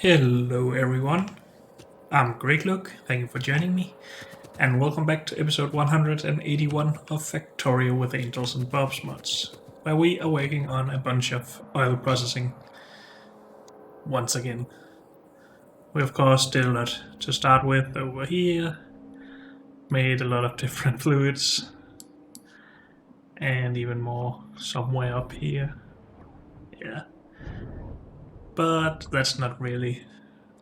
Hello everyone, I'm Greg Look, thank you for joining me, and welcome back to episode 181 of Factorio with Angels and Bob's Mods, where we are working on a bunch of oil processing once again. We of course did a lot to start with over here, made a lot of different fluids, and even more somewhere up here. Yeah. But that's not really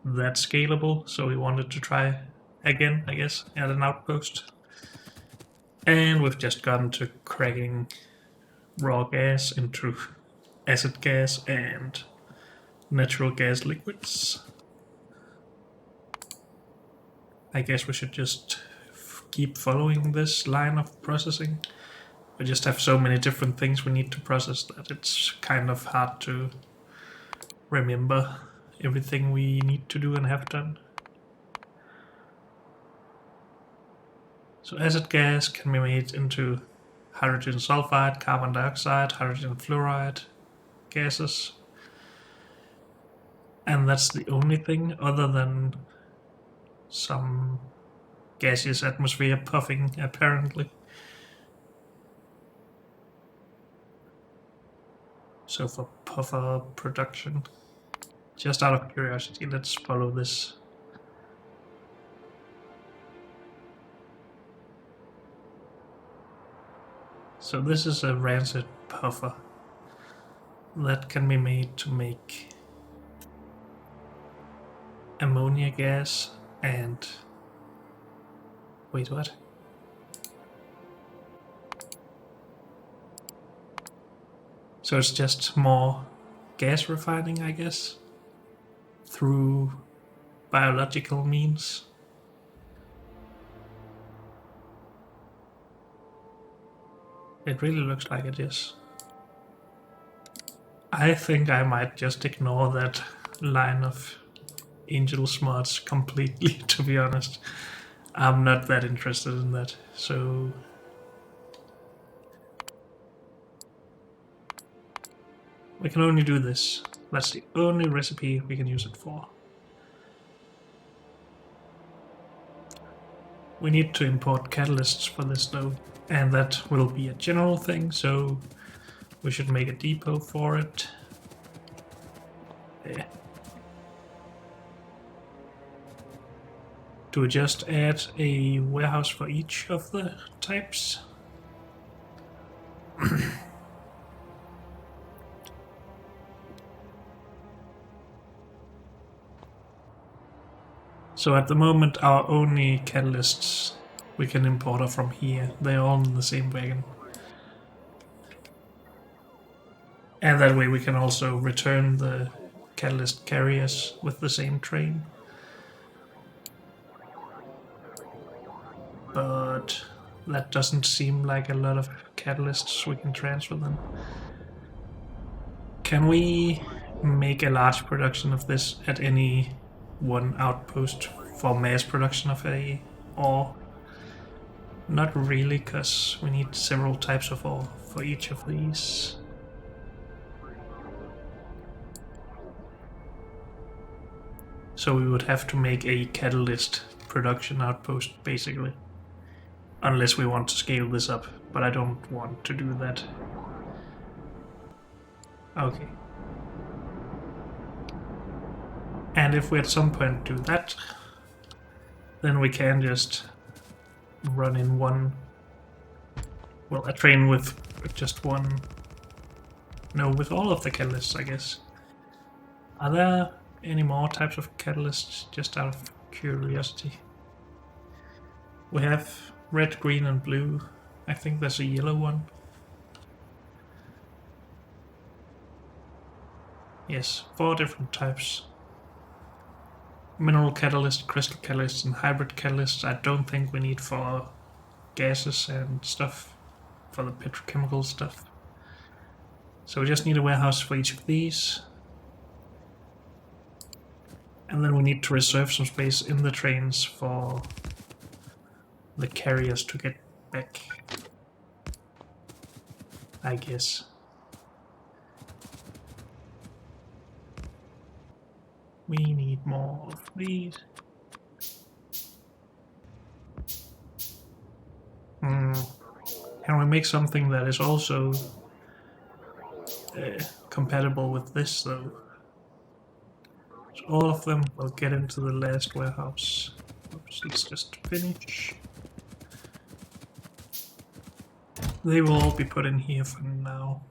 that scalable, so we wanted to try again, I guess, at an outpost. And we've just gotten to cracking raw gas into acid gas and natural gas liquids. I guess we should just keep following this line of processing. We just have so many different things we need to process that it's kind of hard to remember everything we need to do and have done. So acid gas can be made into hydrogen sulfide, carbon dioxide, hydrogen fluoride gases. And that's the only thing other than some gaseous atmosphere puffing, apparently. So for puffer production, just out of curiosity, let's follow this. So this is a rancid puffer that can be made to make ammonia gas and... wait, what? So it's just more gas refining, I guess, through biological means. It really looks like it is. I think I might just ignore that line of Angel's mods completely, to be honest. I'm not that interested in that, so... we can only do this. That's the only recipe we can use it for. We need to import catalysts for this though, and that will be a general thing, so we should make a depot for it. Yeah. Do we just add a warehouse for each of the types? So at the moment our only catalysts we can import are from here. They're all in the same wagon. And that way we can also return the catalyst carriers with the same train. But that doesn't seem like a lot of catalysts we can transfer them. Can we make a large production of this at any one outpost for mass production of a ore? Not really, because we need several types of ore for each of these. So we would have to make a catalyst production outpost, basically. Unless we want to scale this up, but I don't want to do that. Okay. And if we at some point do that, then we can just run in one... well, a train with just one... no, with all of the catalysts, I guess. Are there any more types of catalysts, just out of curiosity? We have red, green, and blue. I think there's a yellow one. Yes, 4 different types. Mineral catalyst, crystal catalyst, and hybrid catalysts I don't think we need for gases and stuff, for the petrochemical stuff. So we just need a warehouse for each of these. And then we need to reserve some space in the trains for the carriers to get back, I guess. We need more of these. Can we make something that is also compatible with this, though? So all of them will get into the last warehouse. Oops, let's just finish. They will all be put in here for now.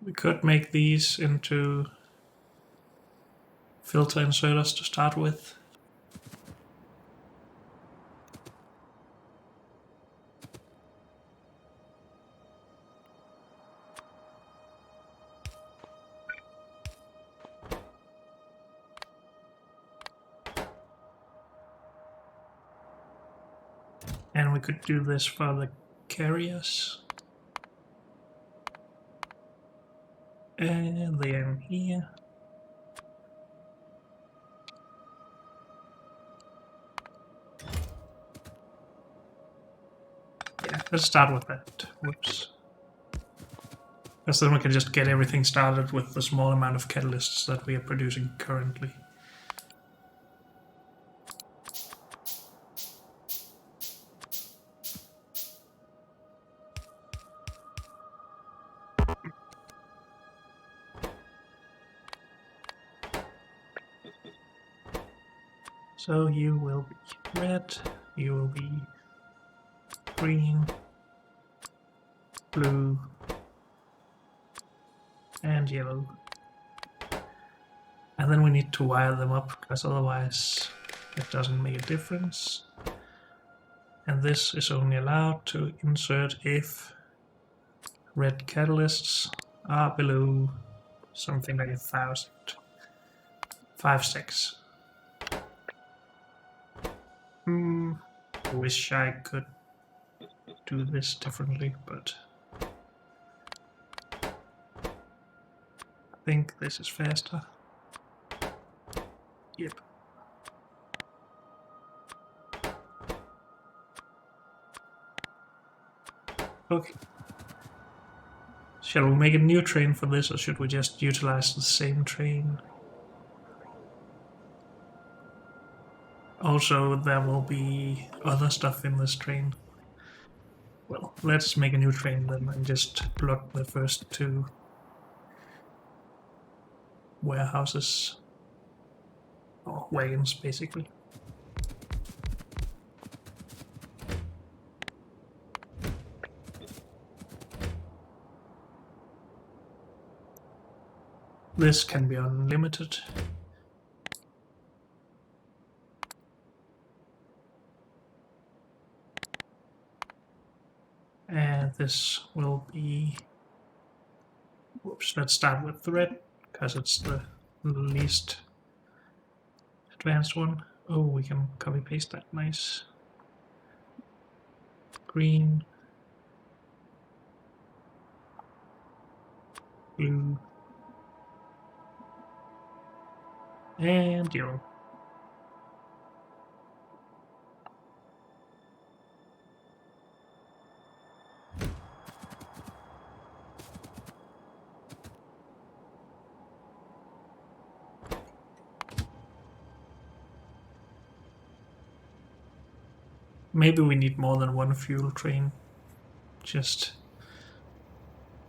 We could make these into filter inserters to start with. And we could do this for the carriers. And they are in here. Yeah, let's start with that. Whoops. Because then we can just get everything started with the small amount of catalysts that we are producing currently. So you will be red, you will be green, blue, and yellow. And then we need to wire them up, because otherwise it doesn't make a difference. And this is only allowed to insert if red catalysts are below something like 1,000. 5 stacks. Wish I could do this differently, but I think this is faster. Yep. Okay. Shall we make a new train for this, or should we just utilize the same train? Also, there will be other stuff in this train. Well, let's make a new train then and just block the first 2 warehouses. Or wagons, basically. This can be unlimited. And this will be... Whoops, let's start with the red, because it's the least advanced one. Oh, we can copy paste that, nice. Green. Blue. And yellow. Maybe we need more than one fuel train, just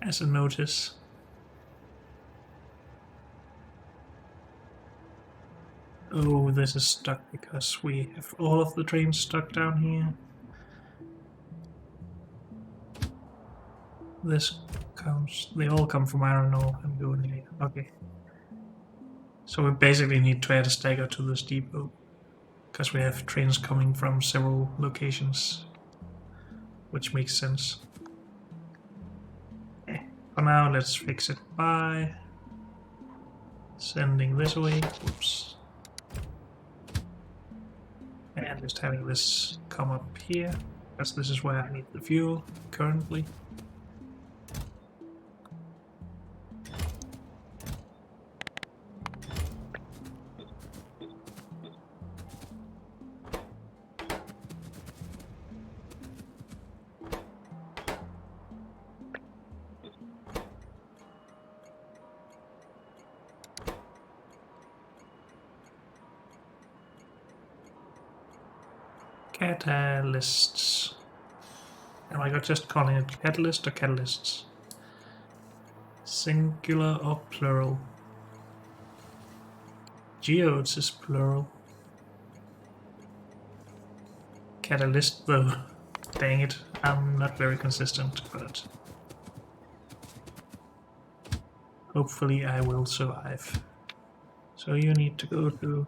as a notice. Oh, this is stuck because we have all of the trains stuck down here. This comes, they all come from iron ore and go in here. Okay. So we basically need to add a stagger to this depot, because we have trains coming from several locations, which makes sense. For now, let's fix it by sending this away. Whoops. And just having this come up here, because this is where I need the fuel currently. Catalysts. Am I just calling it catalyst or catalysts? Singular or plural? Geodes is plural. Catalyst though. Dang it, I'm not very consistent, but hopefully I will survive. So you need to go to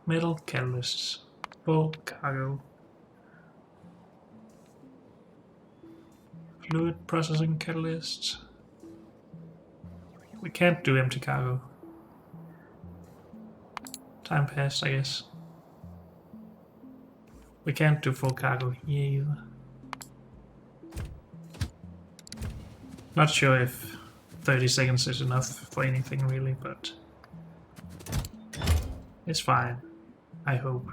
metal catalysts, full cargo, fluid processing catalysts. We can't do empty cargo. Time passed, I guess. We can't do full cargo here either. Not sure if 30 seconds is enough for anything really, but it's fine, I hope.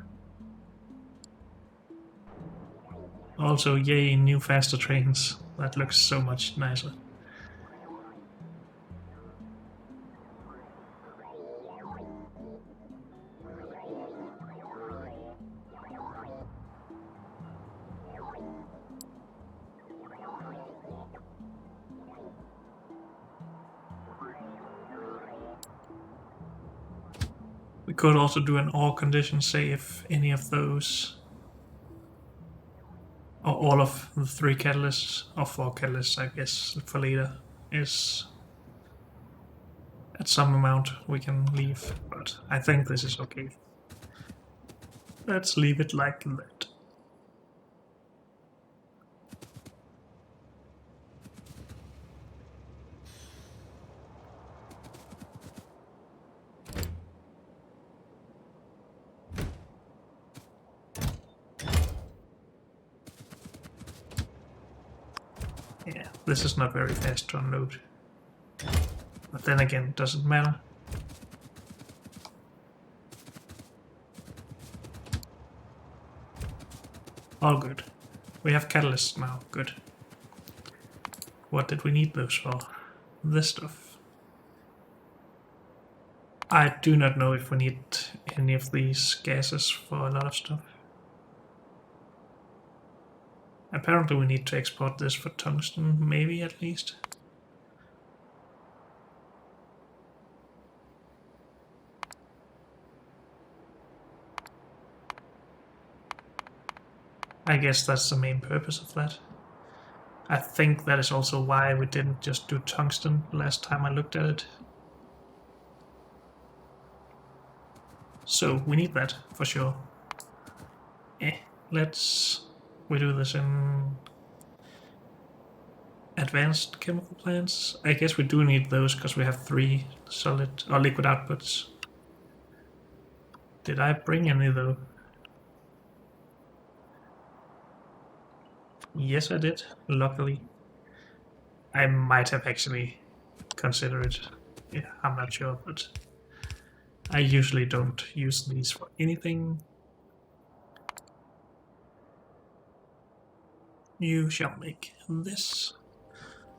Also, yay, new faster trains. That looks so much nicer. We could also do an ore condition, say if any of those, or all of the 3 catalysts, or 4 catalysts I guess, for later, is at some amount we can leave, but I think this is okay. Let's leave it like that. Yeah, this is not very fast to unload. But then again, it doesn't matter. All good. We have catalysts now, good. What did we need those for? This stuff. I do not know if we need any of these gases for a lot of stuff. Apparently we need to export this for tungsten, maybe at least. I guess that's the main purpose of that. I think that is also why we didn't just do tungsten last time I looked at it. So we need that for sure. We do this in advanced chemical plants. I guess we do need those because we have 3 solid or liquid outputs. Did I bring any though? Yes, I did, luckily. I might have actually considered it. Yeah, I'm not sure, but I usually don't use these for anything. You shall make this.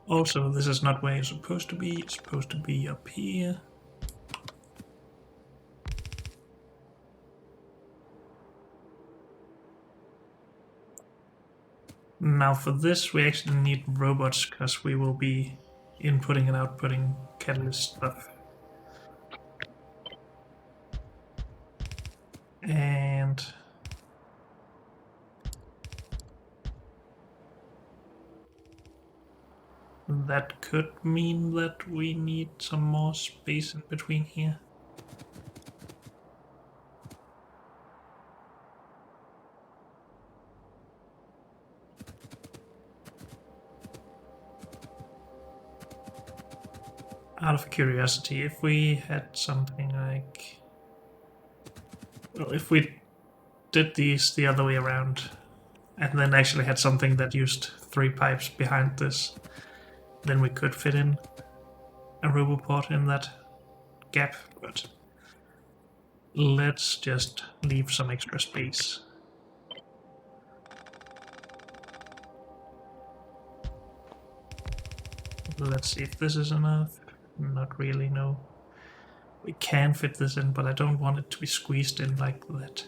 Also, this is not where you're supposed to be. It's supposed to be up here. Now for this we actually need robots because we will be inputting and outputting catalyst stuff. And that could mean that we need some more space in between here. Out of curiosity, if we had something like... Well, if we did these the other way around, and then actually had something that used 3 pipes behind this, then we could fit in a roboport in that gap, but let's just leave some extra space. Let's see if this is enough. Not really, no. We can fit this in, but I don't want it to be squeezed in like that.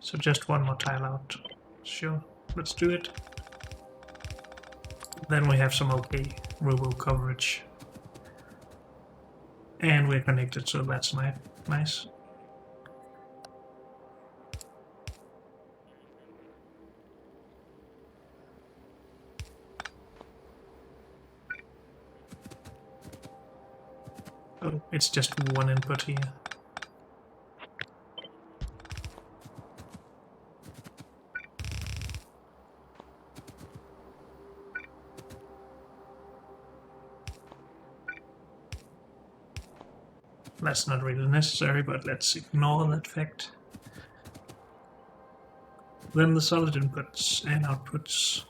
So just one more tile out. Sure, let's do it. Then we have some okay robo coverage. And we're connected, so that's nice. Oh, it's just one input here. That's not really necessary, but let's ignore that fact. Then the solid inputs and outputs.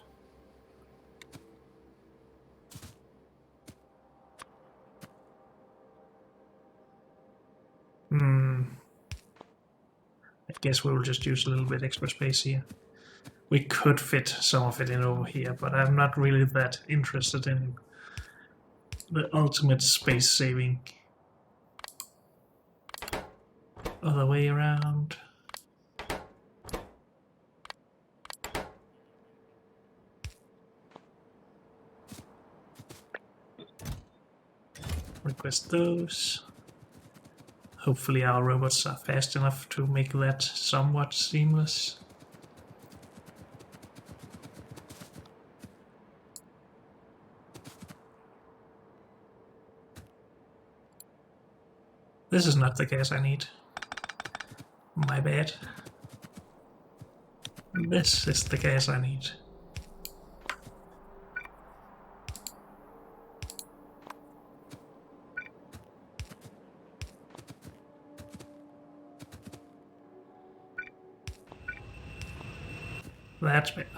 I guess we'll just use a little bit extra space here. We could fit some of it in over here, but I'm not really that interested in the ultimate space saving. Other way around. Request those. Hopefully our robots are fast enough to make that somewhat seamless. This is not the gas I need. My bad. This is the gas I need. That's better.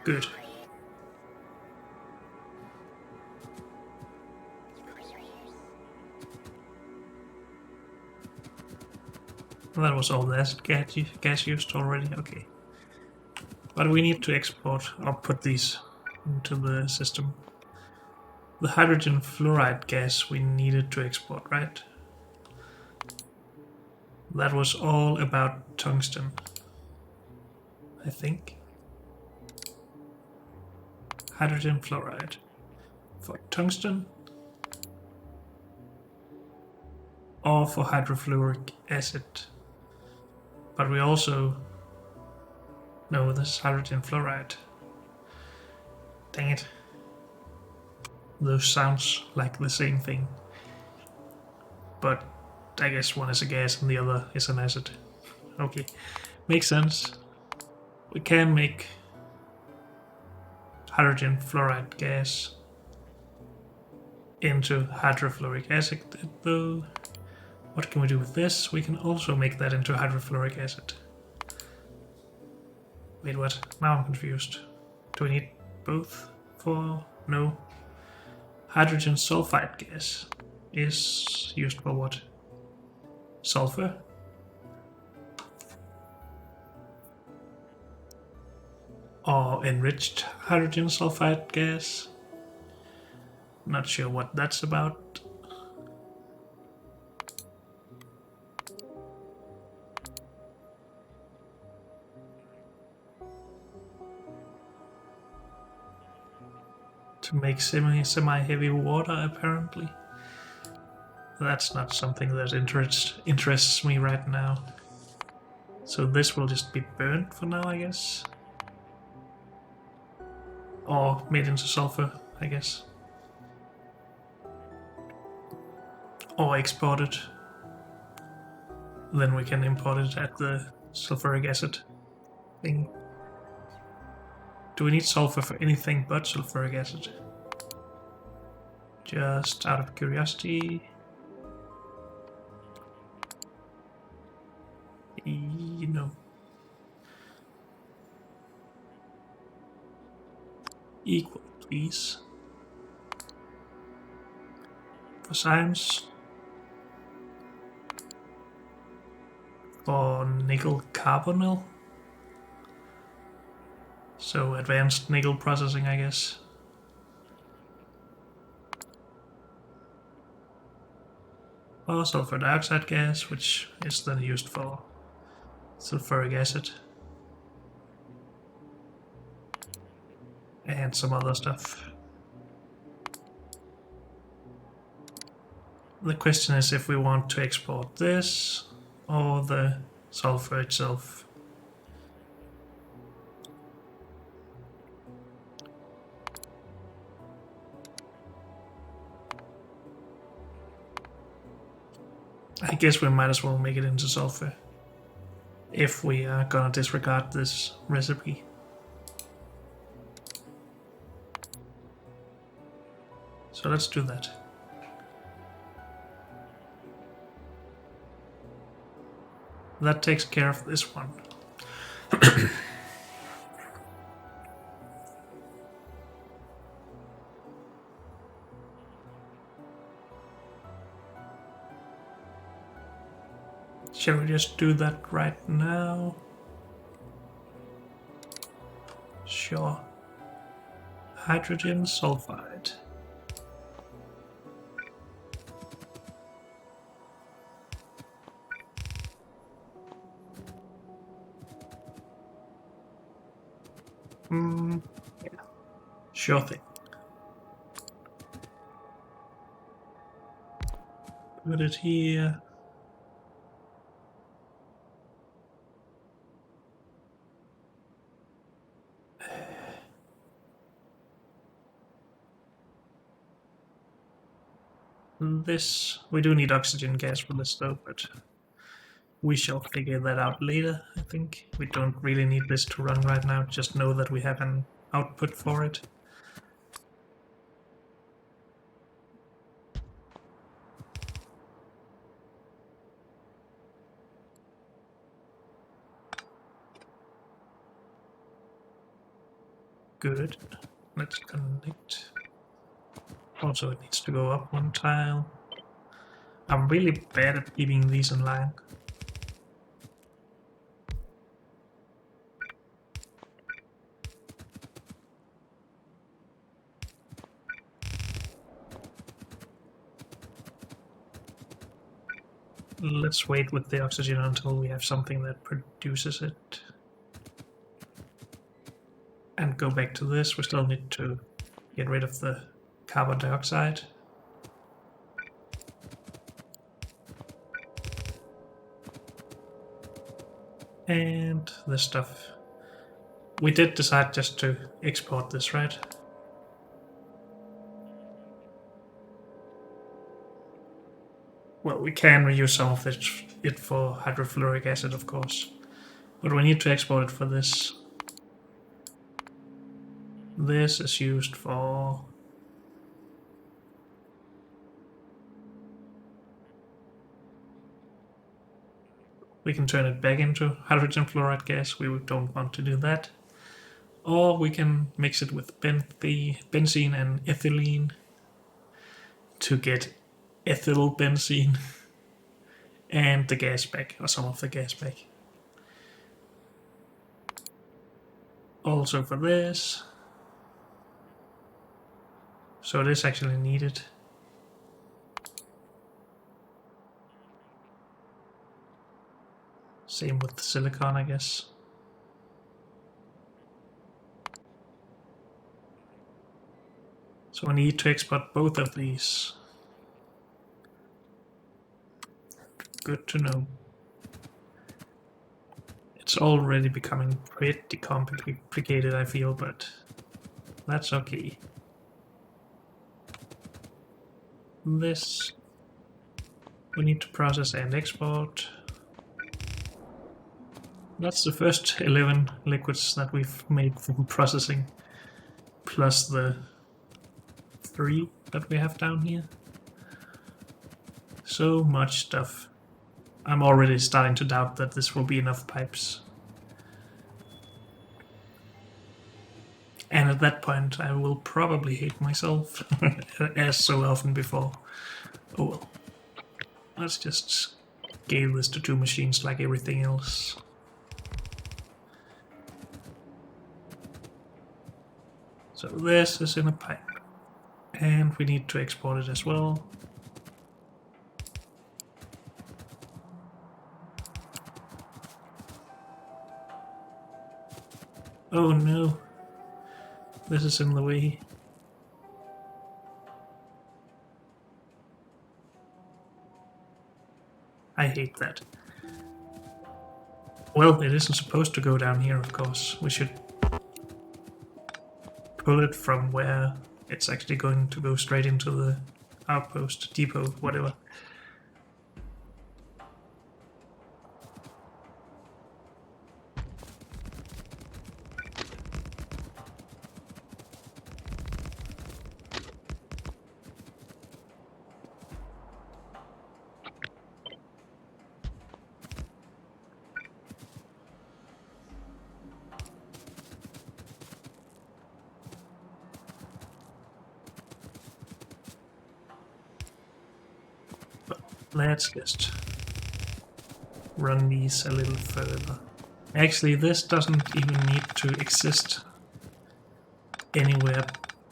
Good. That was all the acid gas used already, okay. But we need to export or put these into the system. The hydrogen fluoride gas we needed to export, right? That was all about tungsten, I think. Hydrogen fluoride for tungsten or for hydrofluoric acid. But we also know this is hydrogen fluoride. Dang it. Those sounds like the same thing. But I guess one is a gas and the other is an acid. Okay, makes sense. We can make hydrogen fluoride gas into hydrofluoric acid though. What can we do with this? We can also make that into hydrofluoric acid. Wait, what? Now I'm confused. Do we need both for... No. Hydrogen sulfide gas is used for what? Sulfur? Or enriched hydrogen sulfide gas? Not sure what that's about. To make semi-heavy water, apparently. That's not something that interests me right now. So this will just be burnt for now, I guess. Or made into sulfur, I guess. Or exported. Then we can import it at the sulfuric acid thing. Do we need sulfur for anything but sulfuric acid? Just out of curiosity. You know. Equal, please. for science. For nickel carbonyl. So advanced nickel processing, I guess. Or sulfur dioxide gas, which is then used for sulfuric acid. And some other stuff. The question is if we want to export this or the sulfur itself. I guess we might as well make it into sulfur if we are gonna disregard this recipe. So let's do that. That takes care of this one. Shall we just do that right now? Sure. Hydrogen sulfide. Yeah. Sure thing. Put it here. This, we do need oxygen gas for this though, but we shall figure that out later, I think. We don't really need this to run right now, just know that we have an output for it. Good. Let's connect. Also, it needs to go up one tile. I'm really bad at keeping these in line. Let's wait with the oxygen until we have something that produces it. And go back to this. We still need to get rid of the carbon dioxide. And this stuff. We did decide just to export this, right? Well, we can reuse some of it for hydrofluoric acid, of course. But we need to export it for this. This is used for... We can turn it back into hydrogen fluoride gas. We don't want to do that. Or we can mix it with benzene and ethylene to get ethyl benzene and the gas back, or some of the gas back. Also for this. So it is actually needed. Same with the silicon, I guess. So we need to export both of these. Good to know. It's already becoming pretty complicated, I feel, but that's okay. This we need to process and export. That's the first 11 liquids that we've made from processing, plus the 3 that we have down here. So much stuff. I'm already starting to doubt that this will be enough pipes. And at that point I will probably hate myself, as so often before. Oh well. Let's just scale this to 2 machines like everything else. So this is in a pipe. And we need to export it as well. Oh no. This is in the way. I hate that. Well, it isn't supposed to go down here, of course. We should pull it from where it's actually going to go straight into the outpost, depot, whatever. Let's just run these a little further. Actually, this doesn't even need to exist anywhere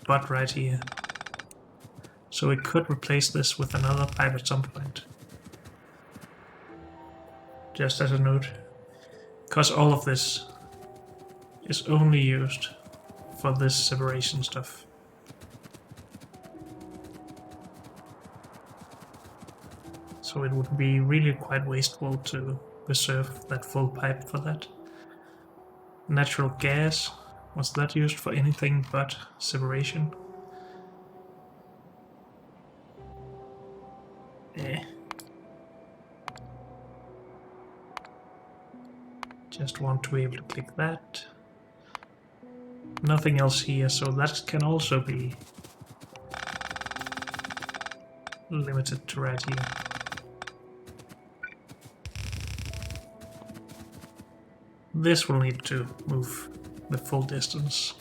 but right here. So we could replace this with another pipe at some point. Just as a note. Because all of this is only used for this separation stuff. So it would be really quite wasteful to reserve that full pipe for that. Natural gas, was that used for anything but separation? Eh. Just want to be able to click that. Nothing else here, so that can also be limited to right here. This will need to move the full distance.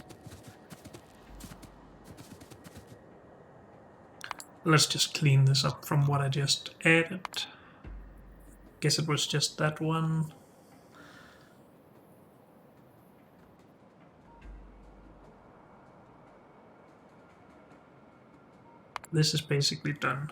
Let's just clean this up from what I just added. Guess it was just that one. This is basically done.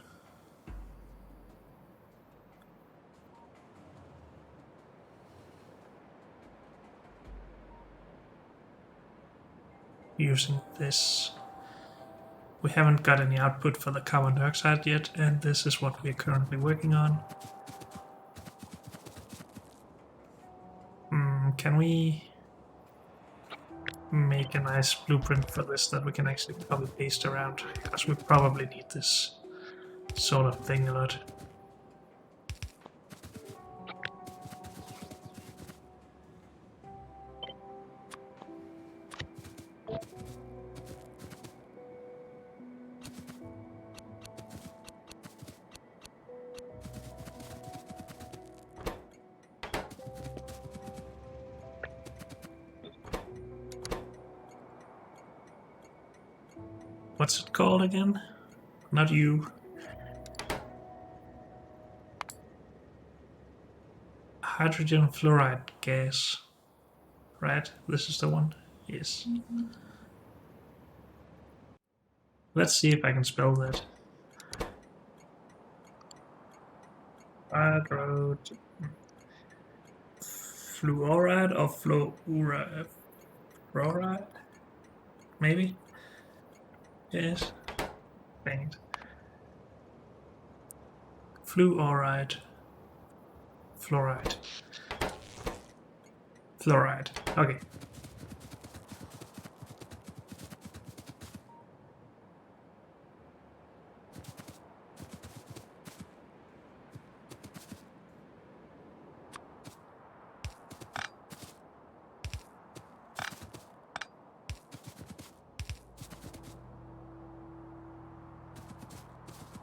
Using this. We haven't got any output for the carbon dioxide yet, and this is what we're currently working on. Can we make a nice blueprint for this that we can actually copy paste around? Because we probably need this sort of thing a lot. What's it called again? Not you. Hydrogen fluoride gas. Right? This is the one? Yes. Let's see if I can spell that. Fluoride or fluoride? Fluoride? Maybe? Yes. Dang it. Fluoride. Fluoride. Fluoride. Okay.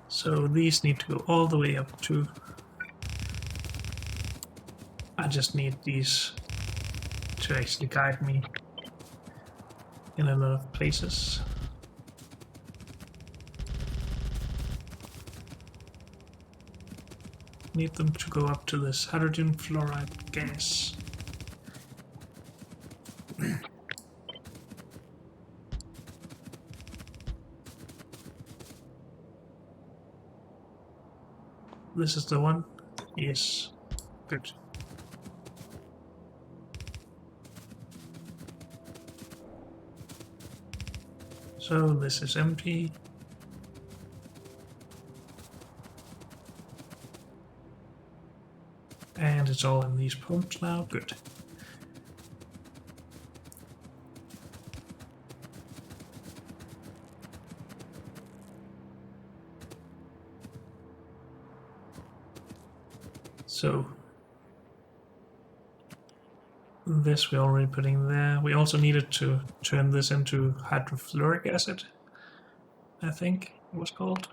So these need to go all the way up to... I just need these to actually guide me in a lot of places. need them to go up to this hydrogen fluoride gas. This is the one? Yes. Good. So this is empty. And it's all in these pumps now. Good. So this we're already putting there. We also needed to turn this into hydrofluoric acid, I think it was called.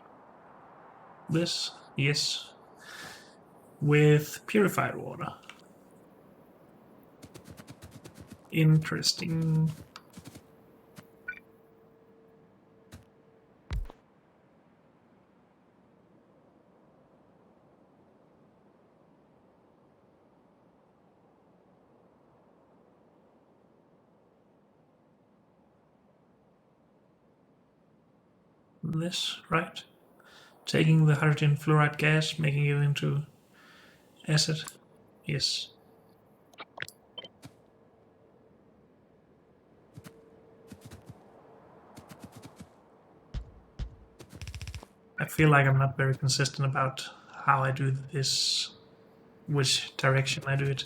This, yes, with purified water. Interesting. This, right? Taking the hydrogen fluoride gas, making it into acid. Yes. I feel like I'm not very consistent about how I do this, which direction I do it.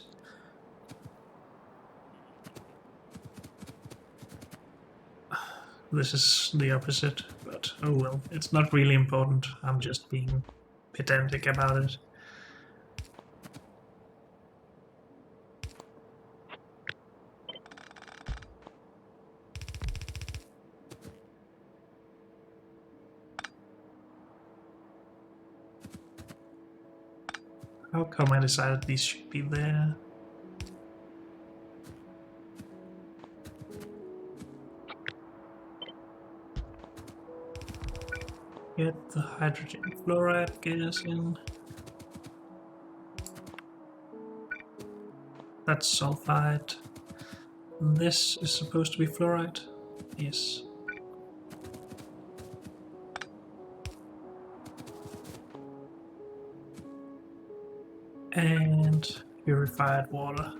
This is the opposite, but oh well, it's not really important. I'm just being pedantic about it. How come I decided these should be there? Get the hydrogen fluoride gas in. That's sulfide. This is supposed to be fluoride. Yes. And purified water.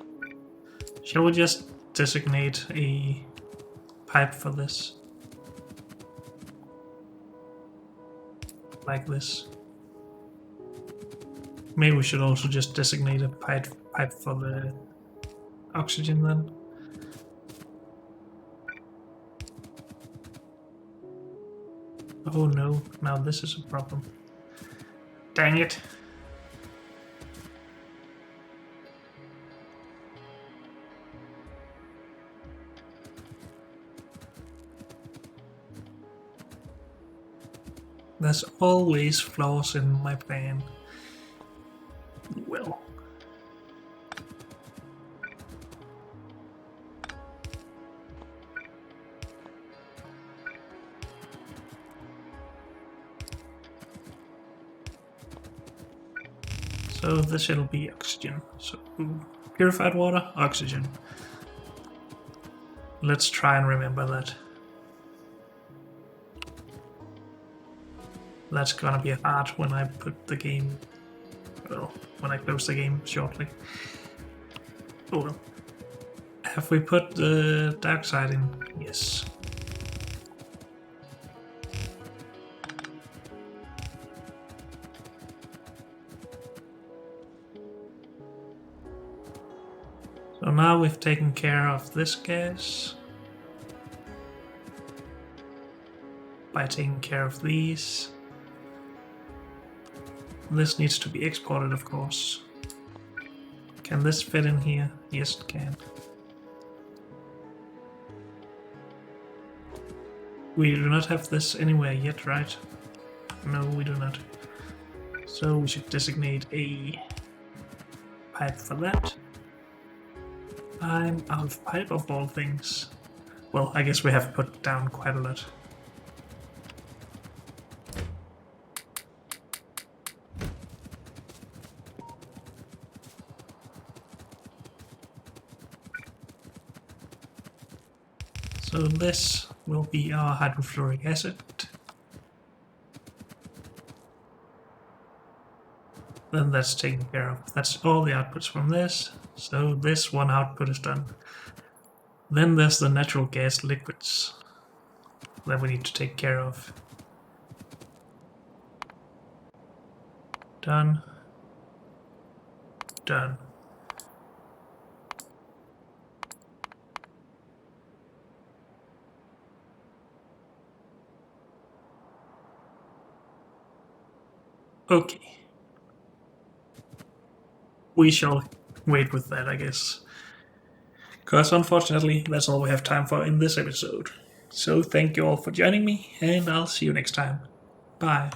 Shall we just designate a pipe for this? Like this. Maybe we should also just designate a pipe for the oxygen then. Oh no, now this is a problem. Dang it. There's always flaws in my plan. Well. So this will be oxygen. So purified water, oxygen. Let's try and remember that. That's gonna be hard when I put the game, well, when I close the game shortly. Oh well. Have we put the dark side in? Yes. So now we've taken care of this gas by taking care of these. This needs to be exported, of course. Can this fit in here? Yes, it can. We do not have this anywhere yet, right? No, we do not. So we should designate a pipe for that. I'm out of pipe of all things. Well, I guess we have put down quite a lot. So this will be our hydrofluoric acid. Then that's taken care of. That's all the outputs from this. So this one output is done. Then there's the natural gas liquids that we need to take care of. Done. Done. Okay. We shall wait with that, I guess. Because unfortunately, that's all we have time for in this episode. So thank you all for joining me, and I'll see you next time. Bye.